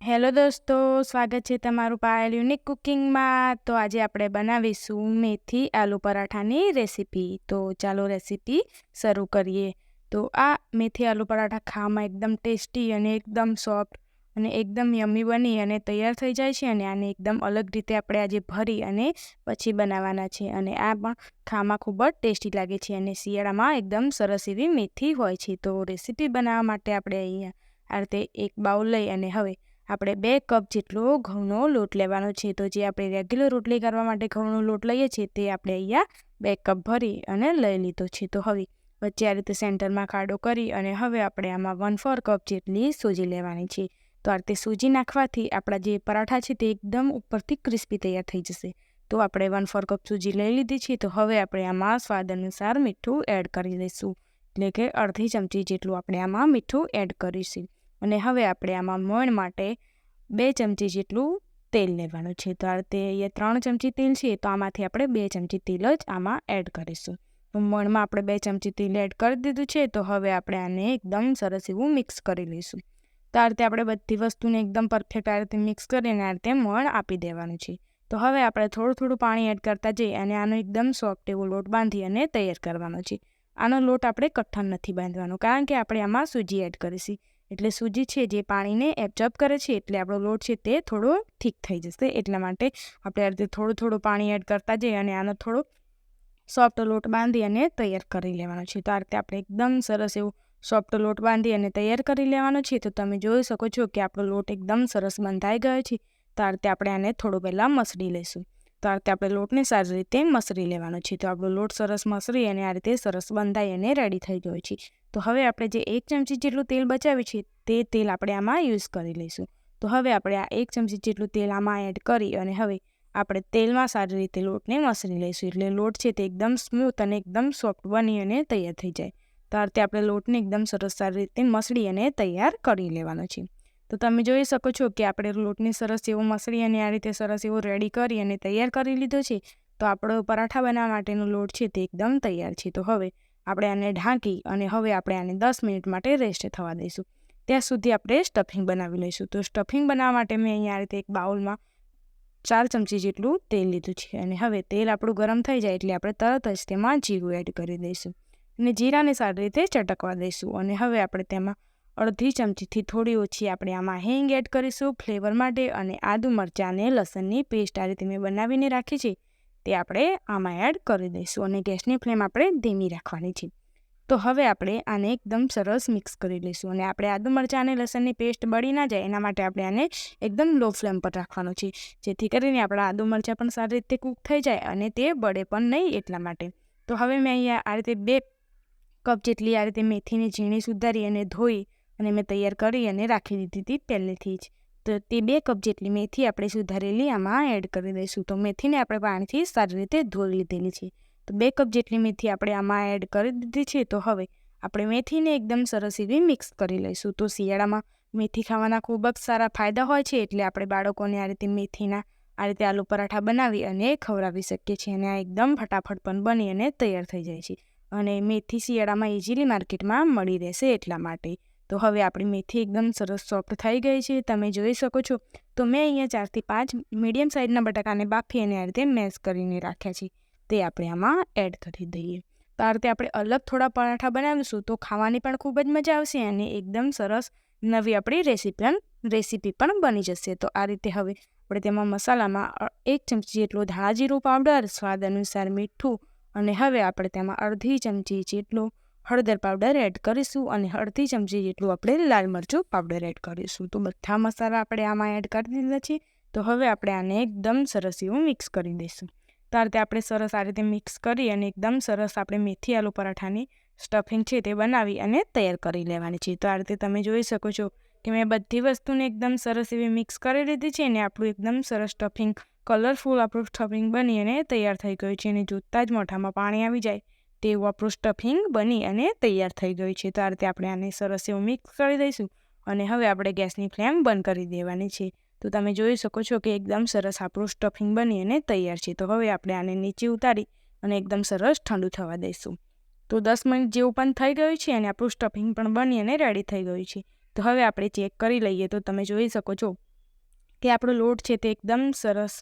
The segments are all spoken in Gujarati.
હેલો દોસ્તો, સ્વાગત છે તમારું પાયલ યુનિક કુકિંગમાં. તો આજે આપણે બનાવીશું મેથી આલુ પરાઠાની રેસીપી. તો ચાલો રેસીપી શરૂ કરીએ. તો આ મેથી આલુ પરાઠા ખાવામાં એકદમ ટેસ્ટી અને એકદમ સોફ્ટ અને એકદમ યમ્મી બની અને તૈયાર થઈ જાય છે. અને આને એકદમ અલગ રીતે આપણે આજે ભરી અને પછી બનાવવાના છે. અને આ પણ ખાવામાં ખૂબ જ ટેસ્ટી લાગે છે અને શિયાળામાં એકદમ સરસ એવી મેથી હોય છે. તો રેસીપી બનાવવા માટે આપણે અહીંયા આ રીતે એક બાઉલ લઈ અને હવે આપણે 2 કપ જેટલો ઘઉંનો લોટ લેવાનો છે. તો જે આપણે રેગ્યુલર રોટલી કરવા માટે ઘઉંનો લોટ લઈએ છીએ તે આપણે અહીંયા 2 કપ ભરી અને લઈ લીધો છે. તો હવે વચ્ચે આ રીતે સેન્ટરમાં ખાડો કરી અને હવે આપણે આમાં 1/4 કપ જેટલી સૂજી લેવાની છે. તો આ રીતે સૂજી નાખવાથી આપણા જે પરાઠા છે તે એકદમ ઉપરથી ક્રિસ્પી તૈયાર થઈ જશે. તો આપણે 1/4 કપ સૂજી લઈ લીધી છે. તો હવે આપણે આમાં સ્વાદ અનુસાર મીઠું એડ કરી દઈશું, એટલે કે અડધી ચમચી જેટલું આપણે આમાં મીઠું એડ કરીશું. અને હવે આપણે આમાં મોણ માટે 2 ચમચી જેટલું તેલ લેવાનું છે. તો આ રીતે અહીંયા 3 ચમચી તેલ છે, તો આમાંથી આપણે 2 ચમચી તેલ જ આમાં એડ કરીશું. તો મોણમાં આપણે 2 ચમચી તેલ એડ કરી દીધું છે. તો હવે આપણે આને એકદમ સરસ એવું મિક્સ કરી લઈશું. તો આ રીતે આપણે બધી વસ્તુને એકદમ પરફેક્ટ આ રીતે મિક્સ કરીને આ રીતે મોણ આપી દેવાનું છે. તો હવે આપણે થોડું પાણી એડ કરતા જઈએ અને આનો એકદમ સોફ્ટ એવો લોટ બાંધી અને તૈયાર કરવાનો છે. આનો લોટ આપણે કઠણ નથી બાંધવાનો, કારણ કે આપણે આમાં સૂજી એડ કરીશું. એટલે સૂજી છે જે પાણીને એબ્ઝોર્બ કરે છે, એટલે આપણો લોટ છે તે થોડો ઠીક થઈ જશે. એટલા માટે આપણે આ રીતે થોડું પાણી એડ કરતા જઈએ અને આનો થોડો સોફ્ટ લોટ બાંધી અને તૈયાર કરી લેવાનો છે. તો આ રીતે આપણે એકદમ સરસ એવું સોફ્ટ લોટ બાંધી અને તૈયાર કરી લેવાનો છે. તો તમે જોઈ શકો છો કે આપણો લોટ એકદમ સરસ બંધાઈ ગયો છે. તો આ રીતે આપણે આને થોડું પહેલાં મસળી લઈશું. તો આ રીતે આપણે લોટને સારી રીતે મસળી લેવાનો છે. તો આપણો લોટ સરસ મસળી અને આ રીતે સરસ બંધાઈ અને રેડી થઈ ગયો છે. તો હવે આપણે જે 1 ચમચી જેટલું તેલ બચાવ્યું છે તે તેલ આપણે આમાં યુઝ કરી લઈશું. તો હવે આપણે આ 1 ચમચી જેટલું તેલ આમાં એડ કરી અને હવે આપણે તેલમાં સારી રીતે લોટને મસળી લઈશું. એટલે લોટ છે તે એકદમ સ્મૂથ અને એકદમ સોફ્ટ બની અને તૈયાર થઈ જાય. તો આ રીતે આપણે લોટને એકદમ સરસ સારી રીતે મસળી અને તૈયાર કરી લેવાનો છે. તો તમે જોઈ શકો છો કે આપણે લોટને સરસ એવો મસળી અને આ રીતે સરસ એવો રેડી કરી અને તૈયાર કરી લીધો છે. તો આપણો પરાઠા બનાવવા માટેનો લોટ છે તે એકદમ તૈયાર છે. તો હવે આપણે આને ઢાંકી અને હવે આપણે આને 10 મિનિટ માટે રેસ્ટ થવા દઈશું. ત્યાં સુધી આપણે સ્ટફિંગ બનાવી લઈશું. તો સ્ટફિંગ બનાવવા માટે મેં અહીંયા આ રીતે એક બાઉલમાં 4 ચમચી જેટલું તેલ લીધું છે. અને હવે તેલ આપણું ગરમ થઈ જાય એટલે આપણે તરત જ તેમાં જીરું એડ કરી દઈશું અને જીરાને સારી રીતે ચટકવા દઈશું. અને હવે આપણે તેમાં અડધી ચમચીથી થોડી ઓછી આપણે આમાં હિંગ એડ કરીશું ફ્લેવર માટે. અને આદુ મરચાં અને લસણની પેસ્ટ આ રીતે મેં બનાવીને રાખી છે તે આપણે આમાં એડ કરી દઈશું અને ગેસની ફ્લેમ આપણે ધીમી રાખવાની છે. તો હવે આપણે આને એકદમ સરસ મિક્સ કરી લઈશું. અને આપણે આદુ મરચાં અને લસણની પેસ્ટ બળી ના જાય એના માટે આપણે આને એકદમ લો ફ્લેમ પર રાખવાનો છે, જેથી કરીને આપણા આદુ મરચાં પણ સારી રીતે કૂક થઈ જાય અને તે બળે પણ નહીં એટલા માટે. તો હવે મેં અહીંયા આ રીતે 2 કપ જેટલી આ રીતે મેથીની ઝીણી સુધારી અને ધોઈ અને મેં તૈયાર કરી અને રાખી દીધી હતી પહેલેથી જ. તો તે 2 કપ જેટલી મેથી આપણે સુધારેલી આમાં એડ કરી દઈશું. તો મેથીને આપણે પાણીથી સારી રીતે ધોઈ લીધેલી છે. તો 2 કપ જેટલી મેથી આપણે આમાં એડ કરી દીધી છે. તો હવે આપણે મેથીને એકદમ સરસ એવી મિક્સ કરી લઈશું. તો શિયાળામાં મેથી ખાવાના ખૂબ જ સારા ફાયદા હોય છે, એટલે આપણે બાળકોને આ રીતે મેથીના આ રીતે આલુ પરાઠા બનાવી અને ખવડાવી શકીએ છીએ. અને આ એકદમ ફટાફટ પણ બની અને તૈયાર થઈ જાય છે. અને મેથી શિયાળામાં ઇઝીલી માર્કેટમાં મળી રહેશે એટલા માટે. તો હવે આપણી મેથી એકદમ સરસ સોફ્ટ થઈ ગઈ છે, તમે જોઈ શકો છો. તો મેં અહીંયા 4 થી 5 મીડિયમ સાઇઝના બટાકાને બાફી અને આ રીતે મેશ કરીને રાખ્યા છે, તે આપણે આમાં એડ કરી દઈએ. તો આ રીતે આપણે અલગ થોડા પરાઠા બનાવીશું તો ખાવાની પણ ખૂબ જ મજા આવશે અને એકદમ સરસ નવી આપણી રેસીપી પણ બની જશે. તો આ રીતે હવે આપણે તેમાં મસાલામાં 1 ચમચી જેટલો ધાણા જીરું પાવડર, સ્વાદ અનુસાર મીઠું અને હવે આપણે તેમાં અડધી ચમચી જેટલો હળદર પાવડર એડ કરીશું અને અડધી ચમચી જેટલું આપણે લાલ મરચું પાવડર એડ કરીશું. તો બધા મસાલા આપણે આમાં એડ કરી દીધા છે. તો હવે આપણે આને એકદમ સરસ એવું મિક્સ કરી દઈશું. તો આ રીતે આપણે સરસ આ રીતે મિક્સ કરી અને એકદમ સરસ આપણે મેથી આલુ પરાઠાની સ્ટફિંગ છે તે બનાવી અને તૈયાર કરી લેવાની છે. તો આ રીતે તમે જોઈ શકો છો કે મેં બધી વસ્તુને એકદમ સરસ એવી મિક્સ કરી લીધી છે અને આપણું એકદમ સરસ સ્ટફિંગ કલરફુલ આપણું સ્ટફિંગ બની અને તૈયાર થઈ ગયું છે. અને જોતાં જ મોઢામાં પાણી આવી જાય તેવું આપણું સ્ટફિંગ બની અને તૈયાર થઈ ગયું છે. તો આ રીતે આપણે આને સરસ એવું મિક્સ કરી દઈશું અને હવે આપણે ગેસની ફ્લેમ બંધ કરી દેવાની છે. તો તમે જોઈ શકો છો કે એકદમ સરસ આપણું સ્ટફિંગ બની અને તૈયાર છે. તો હવે આપણે આને નીચે ઉતારી અને એકદમ સરસ ઠંડુ થવા દઈશું. તો 10 મિનિટ જેવું પણ થઈ ગયું છે અને આપણું સ્ટફિંગ પણ બની અને રેડી થઈ ગયું છે. તો હવે આપણે ચેક કરી લઈએ. તો તમે જોઈ શકો છો કે આપણો લોટ છે તે એકદમ સરસ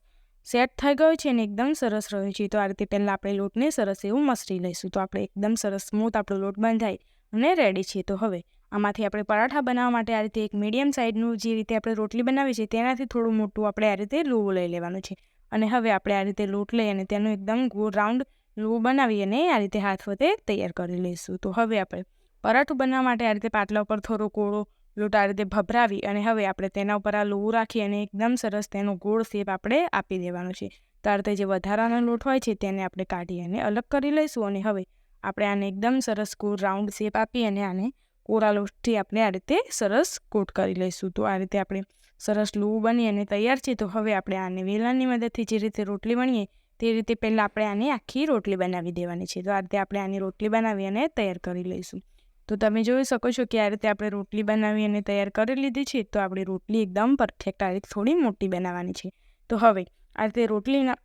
સેટ થઈ ગયો છે અને એકદમ સરસ રહ્યો છે. તો આ રીતે પહેલાં આપણે લોટને સરસ એવું મસળી લઈશું. તો આપણે એકદમ સરસ સ્મૂથ આપણો લોટ બંધાઈ અને રેડી છે. તો હવે આમાંથી આપણે પરાઠા બનાવવા માટે આ રીતે એક મીડિયમ સાઇઝનું જે રીતે આપણે રોટલી બનાવી છે તેનાથી થોડું મોટું આપણે આ રીતે લુવું લઈ લેવાનું છે. અને હવે આપણે આ રીતે લોટ લઈ અને તેનું એકદમ ગોળ રાઉન્ડ લુવું બનાવી અને આ રીતે હાથ વડે તૈયાર કરી લઈશું. તો હવે આપણે પરાઠું બનાવવા માટે આ રીતે પાટલા ઉપર થોડો કોળો લોટ આ રીતે ભભરાવી અને હવે આપણે તેના ઉપર આ લુવું રાખી અને એકદમ સરસ તેનો ગોળ શેપ આપણે આપી દેવાનો છે. તો આ રીતે જે વધારાનો લોટ હોય છે તેને આપણે કાઢી અને અલગ કરી લઈશું. અને હવે આપણે આને એકદમ સરસ ગોળ રાઉન્ડ શેપ આપી અને આને કોરા લોટથી આપણે આ રીતે સરસ કોટ કરી લઈશું. તો આ રીતે આપણે સરસ લુવું બની અને તૈયાર છે. તો હવે આપણે આને વેલણની મદદથી જે રીતે રોટલી વણીએ તે રીતે પહેલાં આપણે આને આખી રોટલી બનાવી દેવાની છે. તો આ રીતે આપણે આની રોટલી બનાવી અને તૈયાર કરી લઈશું. તો તમે જોઈ શકો છો કે આ રીતે આપણે રોટલી બનાવી અને તૈયાર કરી લીધી છે. તો આપણી રોટલી એકદમ પરફેક્ટ આ રીતે થોડી મોટી બનાવવાની છે. તો હવે આ રીતે રોટલીના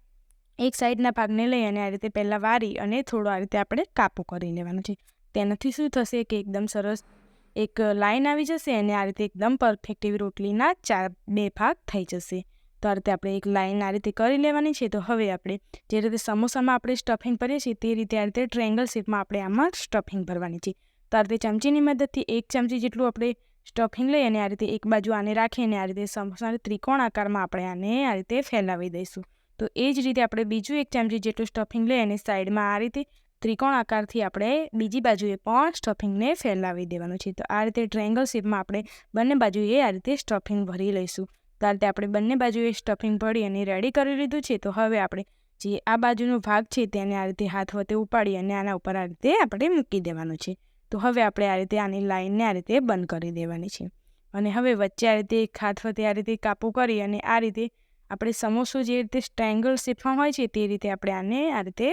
એક સાઈડના ભાગને લઈ અને આ રીતે પહેલાં વારી અને થોડો આ રીતે આપણે કાપો કરી લેવાનો છે. તેનાથી શું થશે કે એકદમ સરસ એક લાઈન આવી જશે અને આ રીતે એકદમ પરફેક્ટ એવી રોટલીના 2 ભાગ થઈ જશે. તો આ રીતે આપણે એક લાઈન આ રીતે કરી લેવાની છે. તો હવે આપણે જે રીતે સમોસામાં આપણે સ્ટફિંગ કરીએ છીએ તે રીતે આ રીતે ટ્રાયેંગલ શેપમાં આપણે આમાં સ્ટફિંગ ભરવાની છે. તો આ રીતે ચમચીની મદદથી 1 ચમચી જેટલું આપણે સ્ટફિંગ લઈ અને આ રીતે એક બાજુ આને રાખી અને આ રીતે સમોસાને ત્રિકોણ આકારમાં આપણે આને આ રીતે ફેલાવી દઈશું. તો એ જ રીતે આપણે બીજું 1 ચમચી જેટલું સ્ટફિંગ લઈ અને સાઈડમાં આ રીતે ત્રિકોણ આકારથી આપણે બીજી બાજુએ પણ સ્ટફિંગને ફેલાવી દેવાનું છે. તો આ રીતે ટ્રાયેંગલ શેપમાં આપણે બંને બાજુએ આ રીતે સ્ટફિંગ ભરી લઈશું. તો આ રીતે આપણે બંને બાજુએ સ્ટફિંગ ભરી અને રેડી કરી લીધું છે. તો હવે આપણે જે આ બાજુનો ભાગ છે તેને આ રીતે હાથ વડે ઉપાડી અને આના ઉપર આ રીતે આપણે મૂકી દેવાનું છે. તો હવે આપણે આ રીતે આની લાઈનને આ રીતે બંધ કરી દેવાની છે. અને હવે વચ્ચે આ રીતે એક હાથ વડે આ રીતે કાપો કરી અને આ રીતે આપણે સમોસો જે રીતે ટ્રાયેંગલ શેપમાં હોય છે તે રીતે આપણે આને આ રીતે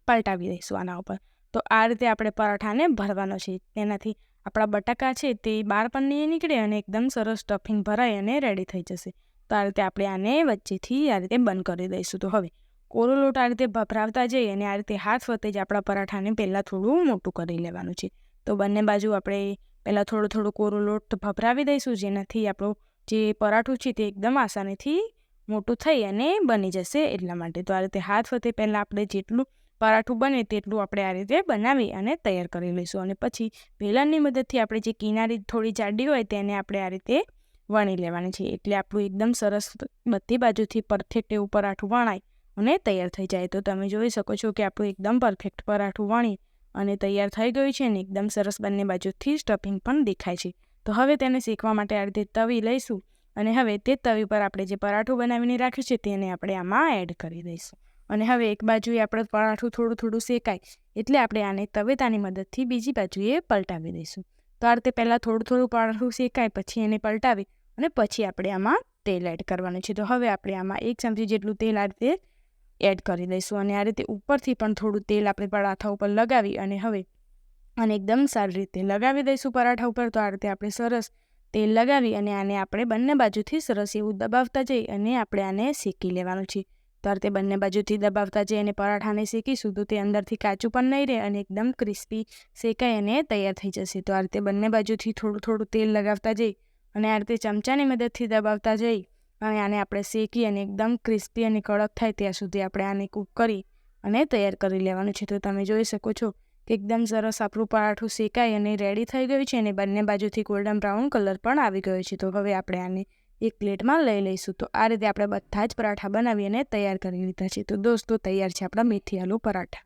પલટાવી દઈશું આના ઉપર. તો આ રીતે આપણે પરાઠાને ભરવાનો છે. તેનાથી આપણા બટાકા છે તે બહાર પણ નહીં નીકળે અને એકદમ સરસ સ્ટફિંગ ભરાઈ અને રેડી થઈ જશે. તો આ રીતે આપણે આને વચ્ચેથી આ રીતે બંધ કરી દઈશું. તો હવે કોરો લોટ આ રીતે ભભરાવતા જઈ અને આ રીતે હાથ વડે જ આપણા પરાઠાને પહેલાં થોડું મોટું કરી લેવાનું છે. તો બંને બાજુ આપણે પહેલાં થોડો કોરો લોટ ભભરાવી દઈશું જેનાથી આપણું જે પરાઠું છે તે એકદમ આસાનીથી મોટું થઈ અને બની જશે એટલા માટે. તો આ રીતે હાથ વડે પહેલાં આપણે જેટલું પરાઠું બને તેટલું આપણે આ રીતે બનાવી અને તૈયાર કરી લઈશું. અને પછી વેલણની મદદથી આપણે જે કિનારી થોડી જાડી હોય તેને આપણે આ રીતે વણી લેવાની છે. એટલે આપણું એકદમ સરસ બધી બાજુથી પરફેક્ટ એવું પરાઠું વણાય અને તૈયાર થઈ જાય. તો તમે જોઈ શકો છો કે આપણું એકદમ પરફેક્ટ પરાઠું વણી અને તૈયાર થઈ ગયું છે અને એકદમ સરસ બંને બાજુથી સ્ટફિંગ પણ દેખાય છે. તો હવે તેને શેકવા માટે આ રીતે તવી લઈશું અને હવે તે તવી પર આપણે જે પરાઠું બનાવીને રાખ્યું છે તેને આપણે આમાં એડ કરી દઈશું. અને હવે એક બાજુએ આપણે પરાઠું થોડું શેકાય એટલે આપણે આને તવેતાની મદદથી બીજી બાજુએ પલટાવી દઈશું. તો આ રીતે પહેલાં થોડું પરાઠું શેકાય પછી એને પલટાવી અને પછી આપણે આમાં તેલ એડ કરવાનું છે. તો હવે આપણે આમાં 1 ચમચી જેટલું તેલ આ રીતે એડ કરી દઈશું અને આ રીતે ઉપરથી પણ થોડું તેલ આપણે પરાઠા ઉપર લગાવી અને હવે અને એકદમ સારી રીતે લગાવી દઈશું પરાઠા ઉપર. તો આ રીતે આપણે સરસ તેલ લગાવી અને આને આપણે બંને બાજુથી સરસ એવું દબાવતા જઈ અને આપણે આને શેકી લેવાનું છે. તો આ રીતે બંને બાજુથી દબાવતા જઈ અને પરાઠાને શેકીશું તો તે અંદરથી કાચું પણ નહીં રહે અને એકદમ ક્રિસ્પી શેકાઈ અને તૈયાર થઈ જશે. તો આ રીતે બંને બાજુથી થોડું તેલ લગાવતા જઈ અને આ રીતે ચમચાની મદદથી દબાવતા જઈ અને આને આપણે શેકી અને એકદમ ક્રિસ્પી અને કડક થાય ત્યાં સુધી આપણે આને કૂક કરી અને તૈયાર કરી લેવાનું છે. તો તમે જોઈ શકો છો કે એકદમ સરસ આપણું પરાઠું શેકાઈ અને રેડી થઈ ગયું છે અને બંને બાજુથી ગોલ્ડન બ્રાઉન કલર પણ આવી ગયો છે. તો હવે આપણે આને એક પ્લેટમાં લઈ લઈશું. તો આ રીતે આપણે બધા જ પરાઠા બનાવી અને તૈયાર કરી લીધા છે. તો દોસ્તો તૈયાર છે આપણા મેથી આલુ પરાઠા.